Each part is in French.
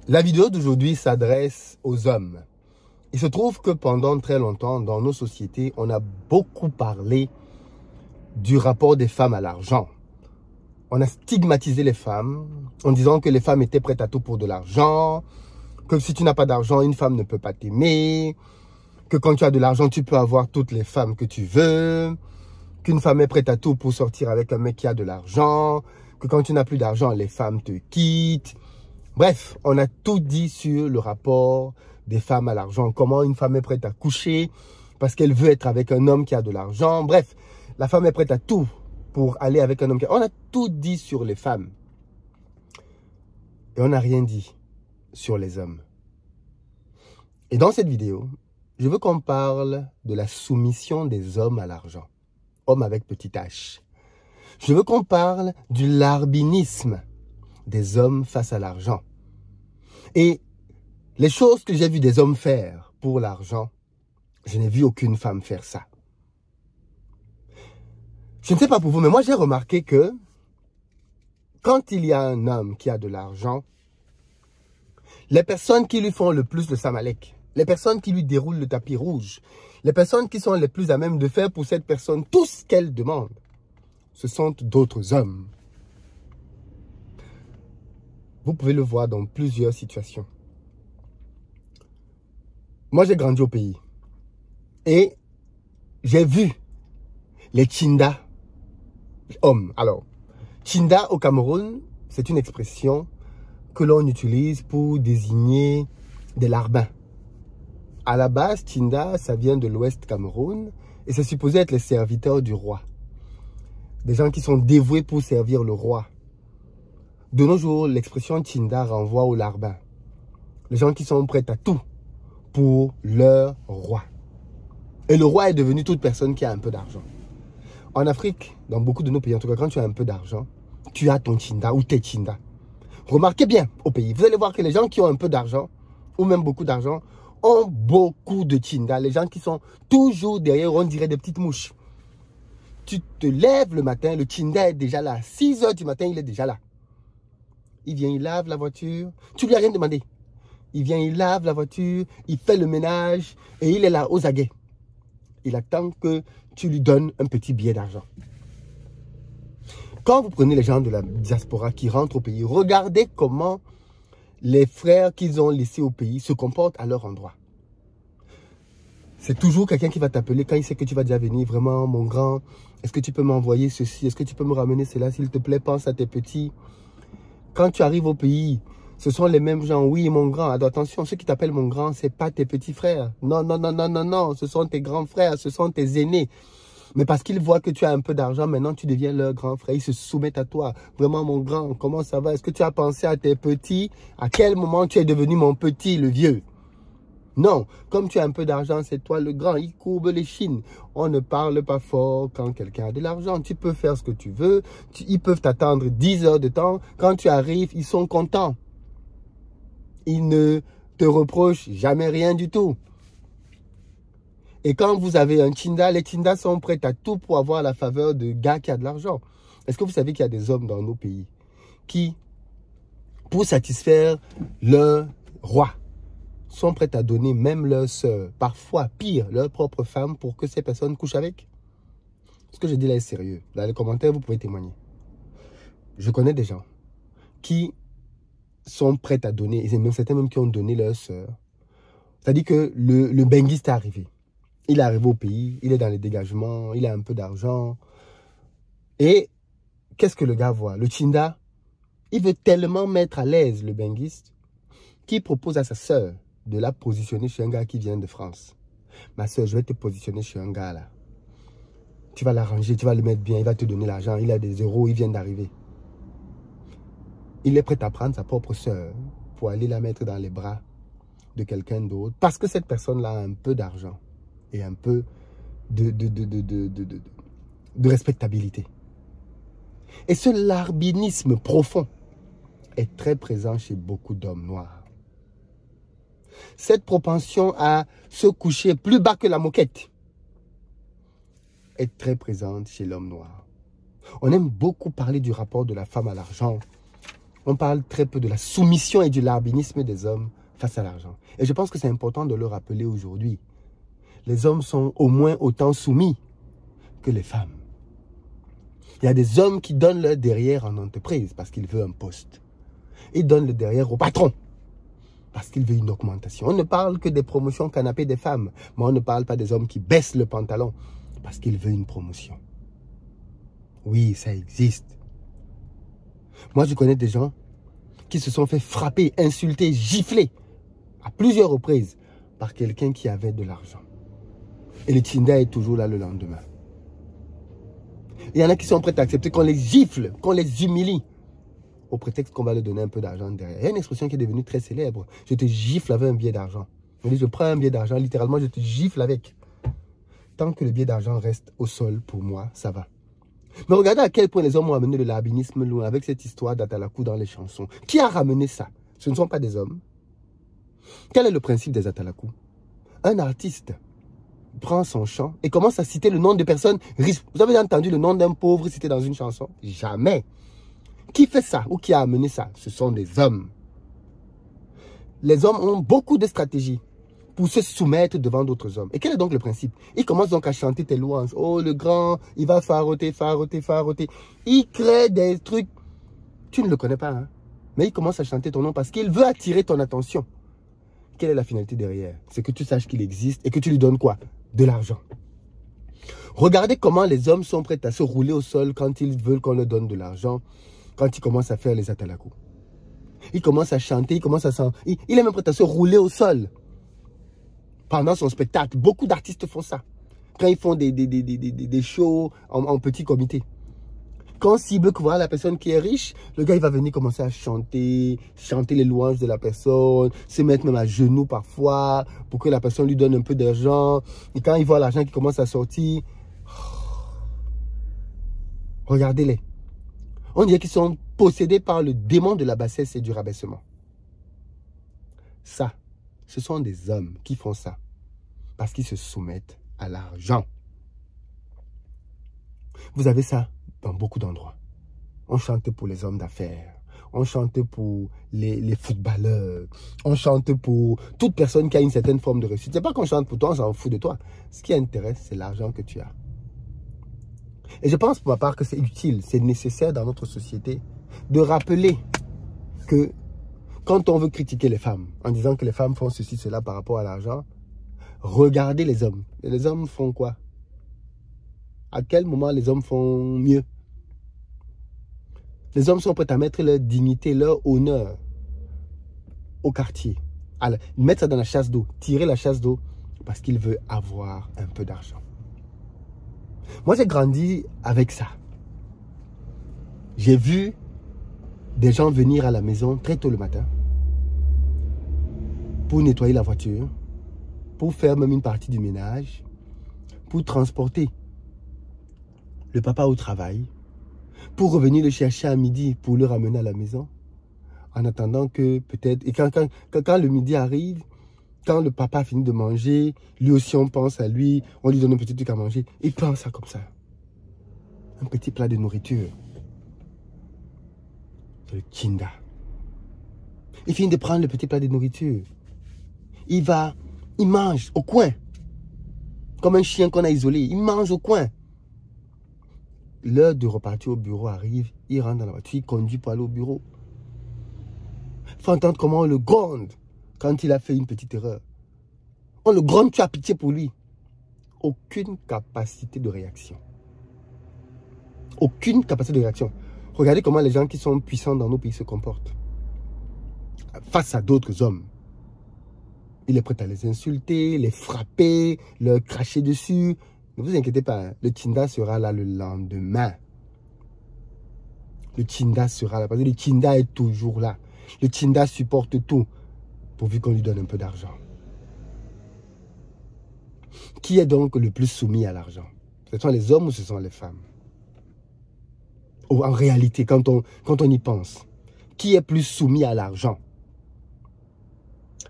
La vidéo d'aujourd'hui s'adresse aux hommes. Il se trouve que pendant très longtemps, dans nos sociétés, on a beaucoup parlé du rapport des femmes à l'argent. On a stigmatisé les femmes en disant que les femmes étaient prêtes à tout pour de l'argent, que si tu n'as pas d'argent, une femme ne peut pas t'aimer, que quand tu as de l'argent, tu peux avoir toutes les femmes que tu veux, qu'une femme est prête à tout pour sortir avec un mec qui a de l'argent, que quand tu n'as plus d'argent, les femmes te quittent. Bref, on a tout dit sur le rapport des femmes à l'argent. Comment une femme est prête à coucher parce qu'elle veut être avec un homme qui a de l'argent. Bref, la femme est prête à tout pour aller avec un homme qui a... On a tout dit sur les femmes. Et on n'a rien dit sur les hommes. Et dans cette vidéo, je veux qu'on parle de la soumission des hommes à l'argent. Homme avec petit h. Je veux qu'on parle du larbinisme des hommes face à l'argent. Et les choses que j'ai vu des hommes faire pour l'argent, je n'ai vu aucune femme faire ça. Je ne sais pas pour vous, mais moi j'ai remarqué que quand il y a un homme qui a de l'argent, les personnes qui lui font le plus le samalek, les personnes qui lui déroulent le tapis rouge, les personnes qui sont les plus à même de faire pour cette personne tout ce qu'elle demande, ce sont d'autres hommes. Vous pouvez le voir dans plusieurs situations. Moi, j'ai grandi au pays. Et j'ai vu les Tchinda hommes. Alors, Tchinda au Cameroun, c'est une expression que l'on utilise pour désigner des larbins. À la base, Tchinda, ça vient de l'Ouest Cameroun. Et c'est supposé être les serviteurs du roi. Des gens qui sont dévoués pour servir le roi. De nos jours, l'expression Tchinda renvoie aux larbins. Les gens qui sont prêts à tout pour leur roi. Et le roi est devenu toute personne qui a un peu d'argent. En Afrique, dans beaucoup de nos pays, en tout cas, quand tu as un peu d'argent, tu as ton Tchinda ou tes Tchinda. Remarquez bien au pays, vous allez voir que les gens qui ont un peu d'argent, ou même beaucoup d'argent, ont beaucoup de Tchinda. Les gens qui sont toujours derrière, on dirait des petites mouches. Tu te lèves le matin, le Tchinda est déjà là. 6 h du matin, il est déjà là. Il vient, il lave la voiture. Tu lui as rien demandé. Il vient, il lave la voiture, il fait le ménage et il est là aux aguets. Il attend que tu lui donnes un petit billet d'argent. Quand vous prenez les gens de la diaspora qui rentrent au pays, regardez comment les frères qu'ils ont laissés au pays se comportent à leur endroit. C'est toujours quelqu'un qui va t'appeler quand il sait que tu vas déjà venir. Vraiment, mon grand, est-ce que tu peux m'envoyer ceci? Est-ce que tu peux me ramener cela? S'il te plaît, pense à tes petits. Quand tu arrives au pays, ce sont les mêmes gens. Oui, mon grand. Alors, attention, ceux qui t'appellent mon grand, ce n'est pas tes petits frères. Non, non, non, non, non, non. Ce sont tes grands frères, ce sont tes aînés. Mais parce qu'ils voient que tu as un peu d'argent, maintenant tu deviens leur grand frère. Ils se soumettent à toi. Vraiment, mon grand, comment ça va? Est-ce que tu as pensé à tes petits? À quel moment tu es devenu mon petit, le vieux? Non, comme tu as un peu d'argent, c'est toi le grand. Il courbe les chines. On ne parle pas fort quand quelqu'un a de l'argent. Tu peux faire ce que tu veux. Ils peuvent t'attendre 10 heures de temps. Quand tu arrives, ils sont contents. Ils ne te reprochent jamais rien du tout. Et quand vous avez un Tchinda, les Tchindas sont prêts à tout pour avoir la faveur de gars qui a de l'argent. Est-ce que vous savez qu'il y a des hommes dans nos pays qui, pour satisfaire leur roi, sont prêts à donner même leur soeur, parfois pire, leur propre femme, pour que ces personnes couchent avec? Ce que je dis là est sérieux. Dans les commentaires, vous pouvez témoigner. Je connais des gens qui sont prêts à donner, et c'est même certains même qui ont donné leur soeur. C'est-à-dire que le benguiste est arrivé. Il est arrivé au pays, il est dans les dégagements, il a un peu d'argent. Et qu'est-ce que le gars voit? Le Tchinda, il veut tellement mettre à l'aise le benguiste qu'il propose à sa soeur de la positionner chez un gars qui vient de France. Ma soeur, je vais te positionner chez un gars là. Tu vas l'arranger, tu vas le mettre bien, il va te donner l'argent, il a des euros, il vient d'arriver. Il est prêt à prendre sa propre soeur pour aller la mettre dans les bras de quelqu'un d'autre parce que cette personne-là a un peu d'argent et un peu de respectabilité. Et ce larbinisme profond est très présent chez beaucoup d'hommes noirs. Cette propension à se coucher plus bas que la moquette est très présente chez l'homme noir. On aime beaucoup parler du rapport de la femme à l'argent. On parle très peu de la soumission et du larbinisme des hommes face à l'argent. Et je pense que c'est important de le rappeler aujourd'hui. Les hommes sont au moins autant soumis que les femmes. Il y a des hommes qui donnent leur derrière en entreprise parce qu'ils veulent un poste. Ils donnent le derrière au patron parce qu'il veut une augmentation. On ne parle que des promotions canapé des femmes, mais on ne parle pas des hommes qui baissent le pantalon parce qu'ils veulent une promotion. Oui, ça existe. Moi, je connais des gens qui se sont fait frapper, insulter, gifler à plusieurs reprises par quelqu'un qui avait de l'argent. Et le Tinder est toujours là le lendemain. Il y en a qui sont prêts à accepter qu'on les gifle, qu'on les humilie, au prétexte qu'on va leur donner un peu d'argent derrière. Il y a une expression qui est devenue très célèbre. Je te gifle avec un billet d'argent. Je prends un billet d'argent, littéralement, je te gifle avec. Tant que le billet d'argent reste au sol, pour moi, ça va. Mais regardez à quel point les hommes ont amené le larbinisme loin avec cette histoire d'Atalakou dans les chansons. Qui a ramené ça? Ce ne sont pas des hommes. Quel est le principe des Atalakou? Un artiste prend son chant et commence à citer le nom de personnes riches. Vous avez entendu le nom d'un pauvre cité dans une chanson? Jamais. Qui fait ça ou qui a amené ça? Ce sont des hommes. Les hommes ont beaucoup de stratégies pour se soumettre devant d'autres hommes. Et quel est donc le principe? Il commence donc à chanter tes louanges. Oh, le grand, il va faroter, faroter, faroter. Il crée des trucs. Tu ne le connais pas, hein? Mais il commence à chanter ton nom parce qu'il veut attirer ton attention. Quelle est la finalité derrière? C'est que tu saches qu'il existe et que tu lui donnes quoi? De l'argent. Regardez comment les hommes sont prêts à se rouler au sol quand ils veulent qu'on leur donne de l'argent, quand ils commencent à faire les atalakou. Il commence à chanter, il commence à il est même prêt à se rouler au sol. Pendant son spectacle, beaucoup d'artistes font ça. Quand ils font des shows en petit comité. Quand on cible que voilà la personne qui est riche, le gars il va venir commencer à chanter les louanges de la personne, se mettre même à genoux parfois pour que la personne lui donne un peu d'argent. Et quand il voit l'argent qui commence à sortir, regardez-les. On dirait qu'ils sont possédés par le démon de la bassesse et du rabaissement. Ça, ce sont des hommes qui font ça parce qu'ils se soumettent à l'argent. Vous avez ça dans beaucoup d'endroits. On chante pour les hommes d'affaires. On chante pour les footballeurs. On chante pour toute personne qui a une certaine forme de réussite. Ce n'est pas qu'on chante pour toi, on s'en fout de toi. Ce qui intéresse, c'est l'argent que tu as. Et je pense pour ma part que c'est utile, c'est nécessaire dans notre société de rappeler que quand on veut critiquer les femmes, en disant que les femmes font ceci, cela par rapport à l'argent, regardez les hommes. Et les hommes font quoi? À quel moment les hommes font mieux? Les hommes sont prêts à mettre leur dignité, leur honneur au quartier. Mettre ça dans la chasse d'eau, tirer la chasse d'eau parce qu'ils veulent avoir un peu d'argent. Moi, j'ai grandi avec ça. J'ai vu des gens venir à la maison très tôt le matin pour nettoyer la voiture, pour faire même une partie du ménage, pour transporter le papa au travail, pour revenir le chercher à midi pour le ramener à la maison, en attendant que peut-être... Et quand le midi arrive, quand le papa a fini de manger, lui aussi on pense à lui, on lui donne un petit truc à manger, il prend ça comme ça. Un petit plat de nourriture. C'est le kinda. Il finit de prendre le petit plat de nourriture. Il mange au coin. Comme un chien qu'on a isolé, il mange au coin. L'heure de repartir au bureau arrive, il rentre dans la voiture, il conduit pour aller au bureau. Il faut entendre comment on le gronde quand il a fait une petite erreur. On le gronde, tu as pitié pour lui. Aucune capacité de réaction. Aucune capacité de réaction. Regardez comment les gens qui sont puissants dans nos pays se comportent. Face à d'autres hommes. Il est prêt à les insulter, les frapper, leur cracher dessus. Ne vous inquiétez pas, le Tinda sera là le lendemain. Le Tinda sera là, parce que le Tinda est toujours là. Le Tinda supporte tout, pourvu qu'on lui donne un peu d'argent. Qui est donc le plus soumis à l'argent? Ce sont les hommes ou ce sont les femmes? En réalité, quand on y pense, qui est plus soumis à l'argent?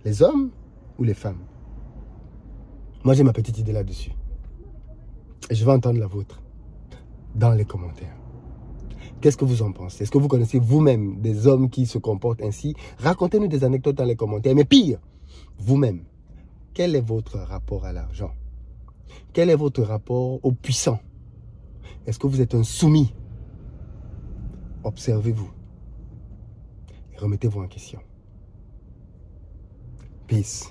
Les hommes ou les femmes? Moi, j'ai ma petite idée là-dessus. Et je vais entendre la vôtre dans les commentaires. Qu'est-ce que vous en pensez? Est-ce que vous connaissez vous-même des hommes qui se comportent ainsi? Racontez-nous des anecdotes dans les commentaires. Mais pire, vous-même, quel est votre rapport à l'argent? Quel est votre rapport aux puissants? Est-ce que vous êtes un soumis? Observez-vous et remettez-vous en question. Peace.